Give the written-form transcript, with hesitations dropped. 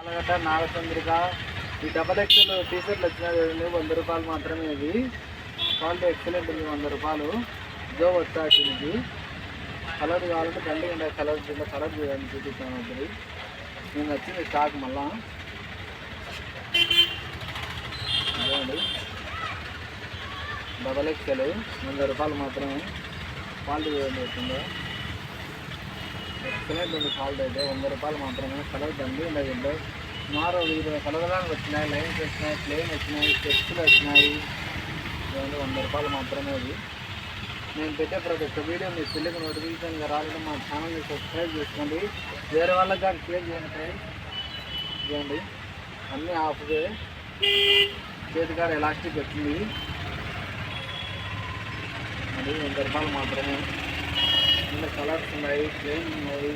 పాలగడ్డ నాగచంద్రిక ఈ double XL టీషర్ట్లు వచ్చినాయి కదండి, 100 రూపాయలు మాత్రమే. ఇది క్వాలిటీ ఎక్సలెంట్ ఉంది, 100 రూపాయలు. జో వచ్చాకి ఇది కలర్ కావాలంటే దండి ఉండే కలర్ కింద కలర్ చూడండి, చూపిస్తాను. వద్దు నేను వచ్చింది స్టాక్ మళ్ళా చూడండి. డబల్ ఎక్సెల్ 100 రూపాయలు మాత్రమే. క్వాలిటీ చూడండి వచ్చిందో, ఎక్సలెంట్ ఉంది క్వాలిటీ అయితే. 100 రూపాయలు మాత్రమే. కలర్ దండి ఉండదు. సుమారు 20 కలర్లకు వచ్చినాయి, లైన్స్ వచ్చినాయి, ప్లేన్ వచ్చినాయి, స్టెప్స్లు వచ్చినాయి. 100 రూపాయలు మాత్రమే. ఇది నేను పెట్టే ప్రతి ఒక్క వీడియో మీ పిల్లలకి నోటిఫికేషన్గా రావాలంటే మా ఛానల్ని సబ్స్క్రైబ్ చేసుకోండి. వేరే వాళ్ళకి కానీ షేర్ చేయండి. చూడండి అన్నీ ఆఫ్గా చేతికాడ ఎలాస్టిక్ వచ్చింది. అది 100 రూపాయలు మాత్రమే. ఇంకా కలర్స్ ఉన్నాయి, ప్లేన్ ఉన్నాయి.